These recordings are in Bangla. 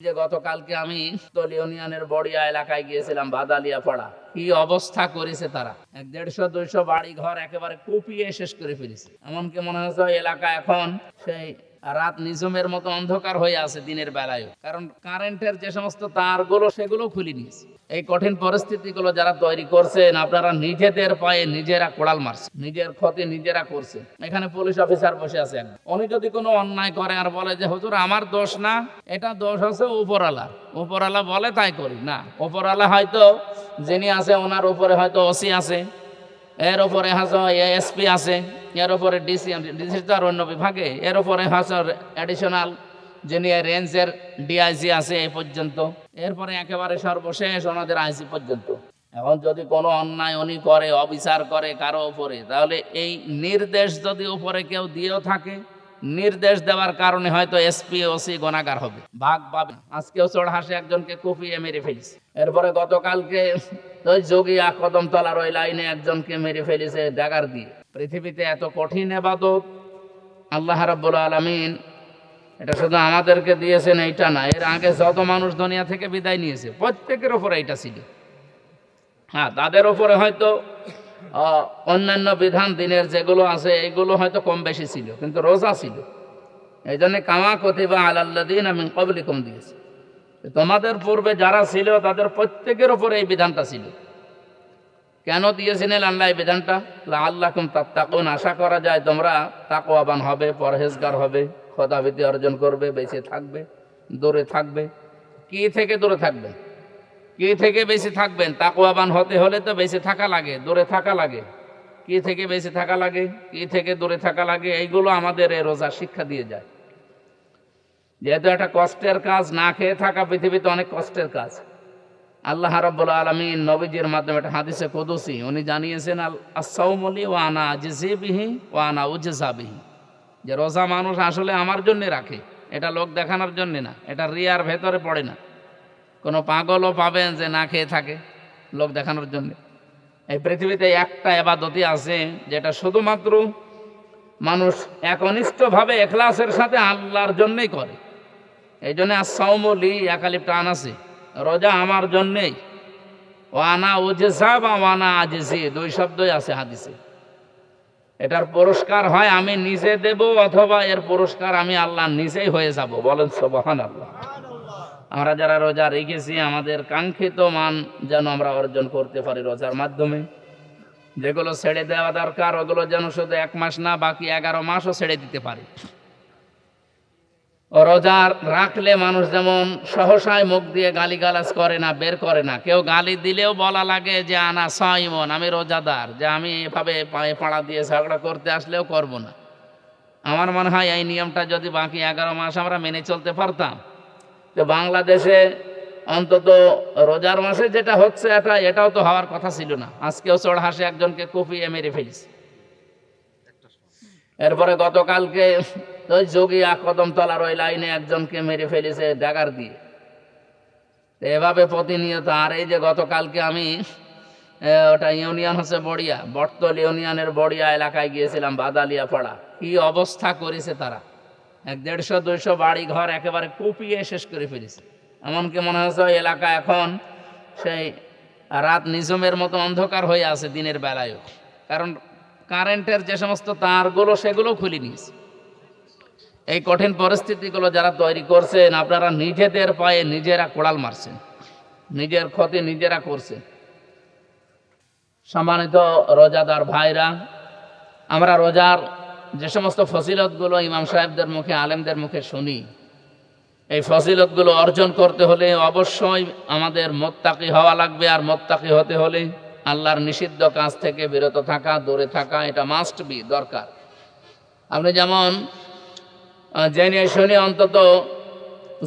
যে গতকালকে আমি তল ইউনিয়নের বড়িয়া এলাকায় গিয়েছিলাম, বাদালিয়া পাড়া। কি অবস্থা করেছে তারা! 150-200 বাড়ি ঘর একেবারে কুপিয়ে শেষ করে ফেলেছে। এমনকি মনে হচ্ছে ওই এলাকা এখন সেই রাত নিঝুমের মতো অন্ধকার হয়ে আছে দিনের বেলায়ও, কারণ কারেন্টের যে সমস্ত তারগুলো সেগুলো খুলে নিয়েছে। এই কঠিন পরিস্থিতিগুলো যারা তৈরি করছেন, আপনারা নিজেদের পায়ে নিজেরা কোড়াল মারছেন, নিজের ক্ষতি নিজেরা করছেন। এখানে পুলিশ অফিসার বসে আছেন, উনি যদি কোনো অন্যায় করে আর বলে যে হুজুর আমার দোষ না, এটা দোষ হচ্ছে উপরওয়ালা, উপরওয়ালা বলে তাই করি না। উপরওয়ালা হয়তো যিনি আছে ওনার উপরে হয়তো ওসি আছে, এর উপরে হয়তো এসপি আছে, এর উপরে ডিসি তো আর অন্য বিভাগে, এর উপরে হয়তো অ্যাডিশনাল যিনি রেঞ্জের ডিআইজি আছে এই পর্যন্ত, এরপরে একেবারে সর্বশেষ ওনাদের আইসি পর্যন্ত। এখন যদি কোনো অন্যায় উনি করে, অবিচার করে কারো উপরে, তাহলে এই নির্দেশ যদি উপরে কেউ দিয়েও থাকে, নির্দেশ দেওয়ার কারণে হয়তো এসপি ওসি গুনাহগার হবে, ভাগ পাবে। আজকেও চড়হাসে একজনকে কুপিয়ে মেরে ফেলেছে। এরপরে গতকালকে ওই যোগিয়া কদমতলার ওই লাইনে একজনকে মেরে ফেলেছে ড্যাগার দিয়ে। পৃথিবীতে এত কঠিন ইবাদত আল্লাহ রাব্বুল আলামিন এটা শুধু আমাদেরকে দিয়েছেন এইটা না, এর আগে যত মানুষ দুনিয়া থেকে বিদায় নিয়েছে প্রত্যেকের ওপরে এটা ছিল। হ্যাঁ, তাদের ওপরে হয়তো অন্যান্য বিধান দিনের যেগুলো আছে এইগুলো হয়তো কম বেশি ছিল, কিন্তু রোজা ছিল। এই জন্য কামা কতিবা আলাল্লাযীনা মিন ক্বাবলিকুম দিয়েছে। তোমাদের পূর্বে যারা ছিল তাদের প্রত্যেকের ওপরে এই বিধানটা ছিল। কেন দিয়েছিলেন আল্লাহ এই বিধানটা? লাআল্লাকুম তাত্তাকুন, আশা করা যায় তোমরা তাকওয়াবান হবে, পরহেজগার হবে, খোদাভীতি অর্জন করবে, বেঁচে থাকবে, দূরে থাকবে। কি থেকে দূরে থাকবেন? কি থেকে বেঁচে থাকবেন? তাকওয়াবান হতে হলে তো বেঁচে থাকা লাগে, দূরে থাকা লাগে। কি থেকে বেঁচে থাকা লাগে, কি থেকে দূরে থাকা লাগে, এইগুলো আমাদের এই রোজা শিক্ষা দিয়ে যায়। যেহেতু একটা কষ্টের কাজ, না খেয়ে থাকা পৃথিবীতে অনেক কষ্টের কাজ। আল্লাহ রাব্বুল আলামিন নবীজির মাধ্যমে একটা হাদিসে কুদসি উনি জানিয়েছেন, আস-সাওমু লি ওয়া আনা আজজি বিহি ওয়া আনা উজজা বিহি, যে রোজা মানুষ আসলে আমার জন্য রাখে, এটা লোক দেখানোর জন্য না, এটা রিয়ার ভেতরে পড়ে না। কোনো পাগলও পাবেন যে না খেয়ে থাকে লোক দেখানোর জন্য। এই পৃথিবীতে একটা ইবাদতই আছে যেটা শুধুমাত্র মানুষ একনিষ্ঠভাবে ইখলাসের সাথে আল্লাহর জন্যই করে। এই জন্য আস-সাওমু লি একালিপ টান আছে, রোজা আমার জন্যেই। ওয়ানা উজজা বা ওয়ানা আজজি, দুই শব্দই আছে হাদিসে। এটার পুরস্কার হয় আমি নিজে দেব, অথবা এর পুরস্কার আমি আল্লাহ নিজেই হয়ে যাব। বলেন সুবহানাল্লাহ। আমরা যারা রোজা রেখেছি আমাদের কাঙ্ক্ষিত মান যেন আমরা অর্জন করতে পারি রোজার মাধ্যমে। যেগুলো ছেড়ে দেওয়া দরকার ওগুলো যেন শুধু 1 মাস না, বাকি 11 মাসও ছেড়ে দিতে পারি। রোজা রাখলে মানুষ যেমন সহসায় মুখ দিয়ে গালিগালাজ করে না, বের করে না। কেউ গালি দিলেও বলা লাগে যে আনা সাইমন, আমি রোজাদার, যে আমি এভাবে পায়ে পাড়া দিয়ে ঝগড়া করতে আসলেও করব না। আমার মনে হয় এই নিয়মটা যদি বাকি 11 মাস আমরা মেনে চলতে পারতাম, তো বাংলাদেশে অন্তত রোজার মাসে যেটা হচ্ছে এটাও তো হওয়ার কথা ছিল না। আজকেও চড়হাসে একজনকে কুপিয়ে মেরে ফেলেছে। এরপরে গতকালকে ওই যোগিয়া কদমতলার ওই লাইনে একজনকে মেরে ফেলেছে ড্যাগার দিয়ে। এভাবে প্রতিনিয়ত। আর এই যে গতকালকে আমি ওটা ইউনিয়ন হচ্ছে বড়িয়া, বটতল ইউনিয়নের বড়িয়া এলাকায় গিয়েছিলাম, বাদালিয়া পাড়া। কি অবস্থা করেছে তারা! 150-200 বাড়ি ঘর একেবারে কুপিয়ে শেষ করে ফেলেছে। এমনকি মনে হচ্ছে ওই এলাকা এখন সেই রাত নিঝুমের মতো অন্ধকার হয়ে আছে দিনের বেলায়ও, কারণ কারেন্টের যে সমস্ত তারগুলো সেগুলো খুলে নিয়েছে। এই কঠিন পরিস্থিতিগুলো যারা তৈরি করছেন, আপনারা নিজেদের পায়ে নিজেরা কোড়াল মারছেন, নিজের ক্ষতি নিজেরা করছেন। সম্মানিত রোজাদার ভাইরা, আমরা রোজার যে সমস্ত ফজিলতগুলো ইমাম সাহেবদের মুখে, আলেমদের মুখে শুনি, এই ফজিলতগুলো অর্জন করতে হলে অবশ্যই আমাদের মুত্তাকি হওয়া লাগবে। আর মুত্তাকি হতে হলে আল্লাহর নিষিদ্ধ কাজ থেকে বিরত থাকা, দূরে থাকা, এটা মাস্ট বি, দরকার। আপনি যেমন জেনে শুনে অন্তত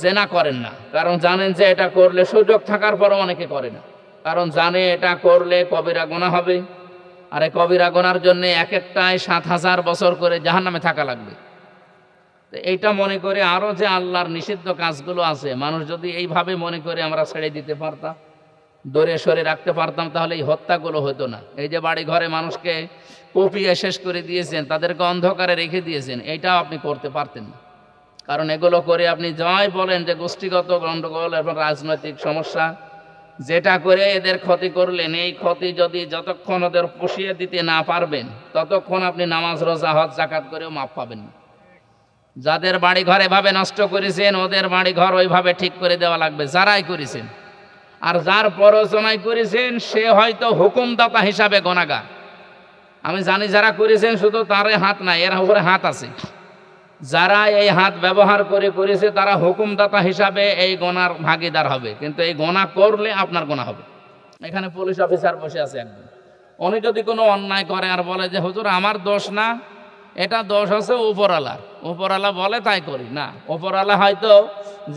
জেনা করেন না, কারণ জানেন যে এটা করলে, সুযোগ থাকার পরও অনেকে করে না, কারণ জানে এটা করলে কবিরা গুনাহ হবে। আর এই কবিরা গুনার জন্য এক একটায় 7000 বছর করে জাহান্নামে থাকা লাগবে। এইটা মনে করে আরো যে আল্লাহর নিষিদ্ধ কাজগুলো আছে, মানুষ যদি এইভাবে মনে করে আমরা ছেড়ে দিতে পারতাম, দূরে সরে রাখতে পারতাম, তাহলে এই হত্যাগুলো হতো না। এই যে বাড়ি ঘরে মানুষকে কুপিয়ে শেষ করে দিয়েছেন, তাদেরকে অন্ধকারে রেখে দিয়েছেন, এইটাও আপনি করতে পারতেন না। কারণ এগুলো করে আপনি যাই বলেন যে গোষ্ঠীগত গণ্ডগোল এবং রাজনৈতিক সমস্যা, যেটা করে এদের ক্ষতি করলেন, এই ক্ষতি যদি যতক্ষণ ওদের পুষিয়ে দিতে না পারবেন ততক্ষণ আপনি নামাজ রোজা হজ জাকাত করেও মাপ পাবেন না। যাদের বাড়ি ঘর এভাবে নষ্ট করেছেন ওদের বাড়ি ঘর ওইভাবে ঠিক করে দেওয়া লাগবে, যারাই করেছেন। আর যার প্ররোচনায় করেছেন সে হয়তো হুকুমদাতা হিসাবে গুনাহগার। আমি জানি যারা করেছেন শুধু তারে হাত নাই, এর উপরে হাত আছে। যারা এই হাত ব্যবহার করে করেছে তারা হুকুমদাতা হিসাবে এই গোনার ভাগীদার হবে, কিন্তু এই গোনা করলে আপনার গোনা হবে। এখানে পুলিশ অফিসার বসে আছে একজন, উনি যদি কোনো অন্যায় করে আর বলে যে হুজুর আমার দোষ না, এটা দোষ আছে উপরওয়ালার, উপরওয়ালা বলে তাই করি না। উপরওয়ালা হয়তো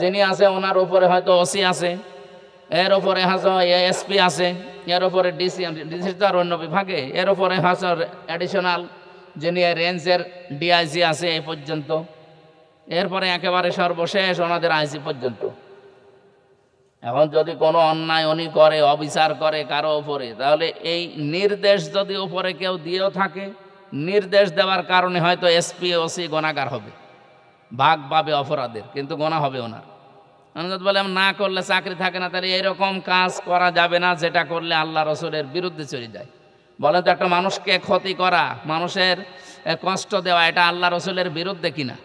যিনি আছে ওনার উপরে হয়তো ওসি আছে, এর উপরে হয়তো এসপি আছে, এর উপরে ডিসি, ডিসি তো আর অন্য বিভাগে, এর উপরে হয়তো অ্যাডিশনাল যিনি রেঞ্জের ডিআইজি আছে এই পর্যন্ত, এরপরে একেবারে সর্বশেষ ওনাদের আইজি পর্যন্ত। এখন যদি কোনো অন্যায় উনি করে, অবিচার করে কারো উপরে, তাহলে এই নির্দেশ যদি উপরে কেউ দিয়েও থাকে, নির্দেশ দেওয়ার কারণে হয়তো এসপি ওসি গুনাহগার হবে, ভাগ পাবে অপরাধের, কিন্তু গোনা হবে ওনার। যদি বলে না করলে চাকরি থাকে না, তাহলে এরকম কাজ করা যাবে না যেটা করলে আল্লাহ রসুলের বিরুদ্ধে চলে যায়। বলেন তো একটা মানুষকে ক্ষতি করা, মানুষের কষ্ট দেওয়া, এটা আল্লাহ রসুলের বিরুদ্ধে কিনা?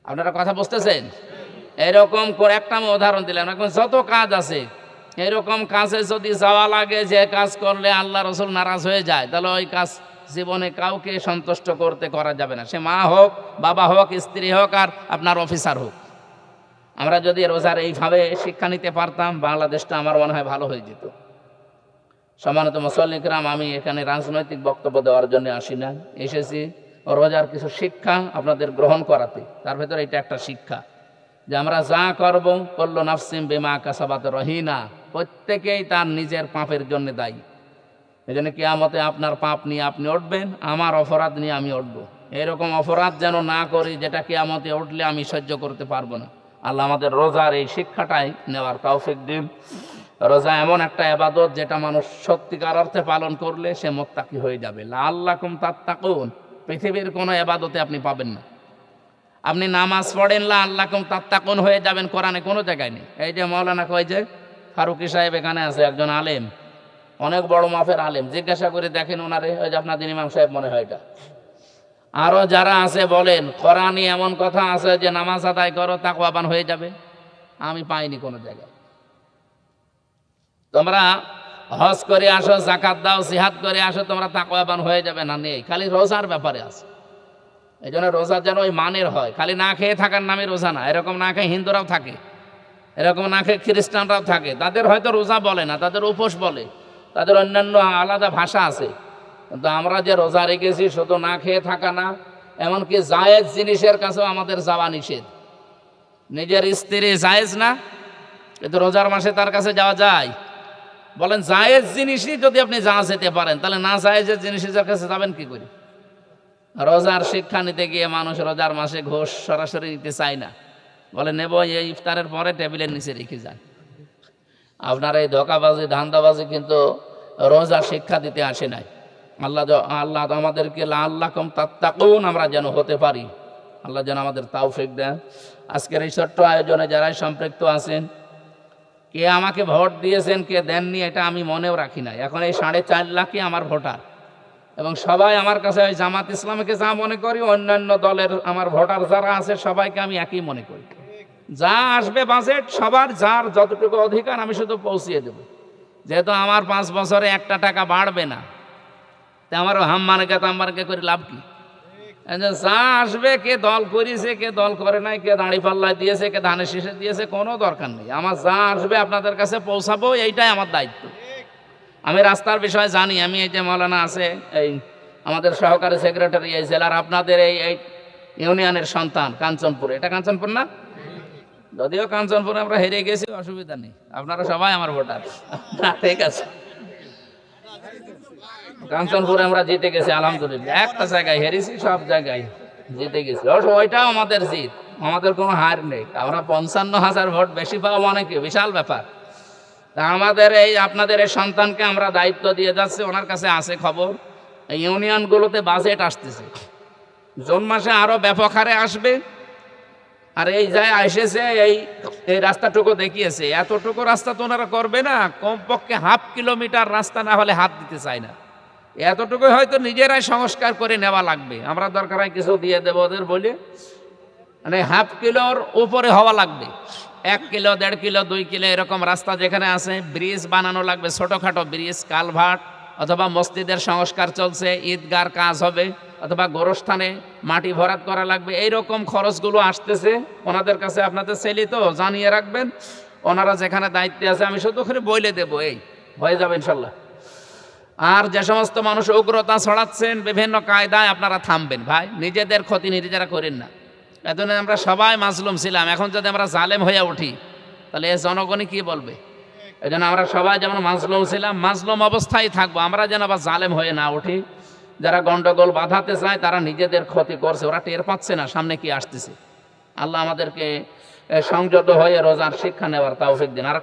আপনারা কথা বুঝতেছেন? এরকম করে একটা আমি উদাহরণ দিলাম, এখন যত কাজ আছে এরকম কাজে যদি যাওয়া লাগে যে কাজ করলে আল্লাহ রসুল নারাজ হয়ে যায়, তাহলে ওই কাজ জীবনে কাউকে সন্তুষ্ট করতে করা যাবে না, সে মা হোক, বাবা হোক, স্ত্রী হোক, আর আপনার অফিসার হোক। আমরা যদি রোজার এইভাবে শিক্ষা নিতে পারতাম, বাংলাদেশটা আমার মনে হয় ভালো হয়ে যেত। সম্মানিত মুসল্লিকরাম, আমি এখানে রাজনৈতিক বক্তব্য দেওয়ার জন্য আসি না, এসেছি রোজার কিছু শিক্ষা আপনাদের গ্রহণ করাতে। তার ভেতরে এটা একটা শিক্ষা যে আমরা যা করব, কুল্লু নাফসিন বিমা কাসাবাত রহিনা, প্রত্যেকেই তার নিজের পাপের জন্য দায়ী। এই জন্য কিয়ামতে আপনার পাপ নিয়ে আপনি উঠবেন, আমার অপরাধ নিয়ে আমি উঠব। এরকম অপরাধ যেন না করি যেটা কিয়ামতে উঠলে আমি সহ্য করতে পারবো না। আল্লাহ আমাদের রোজার এই শিক্ষাটাই নেওয়ার তৌফিক দিন। রোজা এমন একটা ইবাদত যেটা মানুষ সত্যিকার অর্থে পালন করলে সে মুত্তাকি হয়ে যাবে। লাআল্লাকুম তাত্তাকুন, পৃথিবীর কোনো ইবাদতে আপনি পাবেন না। আপনি নামাজ পড়েন লাআল্লাকুম তাত্তাকুন হয়ে যাবেন, কোরআনে কোনো জায়গায় নেই। এই যে মাওলানা কয় যে ফারুকি সাহেব এখানে আছে, একজন আলেম, অনেক বড় মাপের আলেম, জিজ্ঞাসা করে দেখেন ওনারে, ওই যে আপনাদের ইমাম সাহেব মনে হয় এটা। আরো যারা আছে বলেন কোরআনে এমন কথা আছে যে নামাজ আদায় করো তাকওয়াবান হয়ে যাবে? আমি পাইনি কোনো জায়গায়। তোমরা হজ করে আসো, যাকাত দাও, জিহাদ করে আসো, তোমরা তাকওয়াবান হয়ে যাবে না, নেই। খালি রোজার ব্যাপারে আছে। এই জন্য রোজা যেন ওই মানের হয়, খালি না খেয়ে থাকার নামে রোজা না। এরকম না খেয়ে হিন্দুরাও থাকে, এরকম না খেয়ে খ্রিস্টানরাও থাকে, তাদের হয়তো রোজা বলে না, তাদের উপোস বলে, তাদের অন্যান্য আলাদা ভাষা আছে। কিন্তু আমরা যে রোজা রেখেছি শুধু না খেয়ে থাকা না, এমনকি জায়েজ জিনিসের কাছেও আমাদের যাওয়া নিষেধ। নিজের স্ত্রী জায়েজ না, কিন্তু রোজার মাসে তার কাছে যাওয়া যায়? বলেন জায়েজ জিনিসই যদি আপনি যা যেতে পারেন, তাহলে না জায়েজের জিনিসের কাছে যাবেন কি করে? রোজার শিক্ষা নিতে গিয়ে মানুষ রোজার মাসে ঘোষ সরাসরি নিতে চায় না, বলে নেব এই ইফতারের পরে টেবিলের নিচে রেখে যায়। আপনার এই ধোঁকাবাজি ধান্দাবাজি কিন্তু রোজা শিক্ষা দিতে আসে নাই। আল্লাহ আমাদেরকে লাআল্লাকুম তাত্তাকুন আমরা যেন হতে পারি, আল্লাহ যেন আমাদের তৌফিক দেন। আজকের এই ছোট্ট আয়োজনে যারাই সম্পৃক্ত আছেন, কে আমাকে ভোট দিয়েছেন কে দেননি এটা আমি মনেও রাখি নাই। এখন এই 4.5 লাখই আমার ভোটার, এবং সবাই আমার কাছে ওই জামাত ইসলামকে যা মনে করি, অন্যান্য দলের আমার ভোটার যারা আছে সবাইকে আমি একই মনে করি। যা আসবে বাজেট সবার যার যতটুকু অধিকার আমি শুধু পৌঁছিয়ে দেব। যেহেতু আমার 5 বছরে একটা টাকা বাড়বে না, তা আমার হাম্মানকে তাম্মানকে করে লাভ কি? যা আসবে, কে দল করেছে কে দল করে নাই, কে দাঁড়ি পাল্লায় দিয়েছে কে ধানের শীষে দিয়েছে, কোনো দরকার নেই। আমার যা আসবে আপনাদের কাছে পৌঁছাবো, এইটাই আমার দায়িত্ব। আমি রাস্তার বিষয়ে জানি। আমি এই যে মাওলানা আছে, এই আমাদের সহকারী সেক্রেটারি এই জেলার আপনাদের এই ইউনিয়নের সন্তান কাঞ্চনপুর, এটা কাঞ্চনপুর না? যদিও কাঞ্চনপুরে আমরা হেরে গেছি, অসুবিধা নেই, আপনারা সবাই আমার ভোটার। ঠিক আছে, কাঞ্চনপুরে আমরা জিতে গেছি আলহামদুলিল্লাহ। একটা জায়গায় হেরেছি, সব জায়গায় জিতে গেছি। ওইটাও আমাদের জিত, আমাদের কোনো হার নেই। আমরা 55,000 ভোট বেশি পাওয়া মানে কি বিশাল ব্যাপার। তা আমাদের এই আপনাদের এই সন্তানকে আমরা দায়িত্ব দিয়ে যাচ্ছি, ওনার কাছে আছে খবর, এই ইউনিয়নগুলোতে বাজেট আসতেছে, জুন মাসে আরো ব্যাপক হারে আসবে, আর এই যায় এসেছে এই এই রাস্তাটুকু দেখিয়েছে, এতটুকু রাস্তা তো ওনারা করবে না, কমপক্ষে হাফ কিলোমিটার রাস্তা না হলে হাত দিতে চায় না। এতটুকু হয়তো নিজেরাই সংস্কার করে নেওয়া লাগবে, আমরা দরকার হয় কিছু দিয়ে দেবো ওদের বলে, মানে হাফ কিলোর উপরে হওয়া লাগবে। 1 কিলো 1.5 কিলো 2 কিলো এরকম রাস্তা যেখানে আছে, ব্রিজ বানানো লাগবে, ছোটোখাটো ব্রিজ, কালভার্ট, অথবা মসজিদের সংস্কার চলছে, ঈদগার কাজ হবে, অথবা গোরস্থানে মাটি ভরাট করা লাগবে। এইরকম খরচগুলো আসতেছে ওনাদের কাছে, আপনাদের ছেলে তো জানিয়ে রাখবেন, ওনারা যেখানে দায়িত্বে আছে আমি শুধু ওখানে বলে দেবো, এই হয়ে যাবে ইনশাল্লাহ। আর যে সমস্ত মানুষ উগ্রতা ছড়াচ্ছেন বিভিন্ন কায়দায়, আপনারা থামবেন ভাই, নিজেদের ক্ষতি নিজেরা করেন না। এজন্য আমরা সবাই মাজলুম ছিলাম, এখন যদি আমরা জালেম হয়ে উঠি তাহলে এ জনগণই কি বলবে? এই জন্য আমরা সবাই যেমন মাজলুম ছিলাম, মাজলুম অবস্থায় থাকবো, আমরা যেন আবার জালেম হয়ে না উঠি। যারা গন্ডগোল বাঁধাতে চায় তারা নিজেদের ক্ষতি করছে, ওরা টের পাচ্ছে না সামনে কি আসতেছে। আল্লাহ আমাদেরকে সংযত হয়ে রোজার শিক্ষা নেওয়ার তৌফিক দিন। আর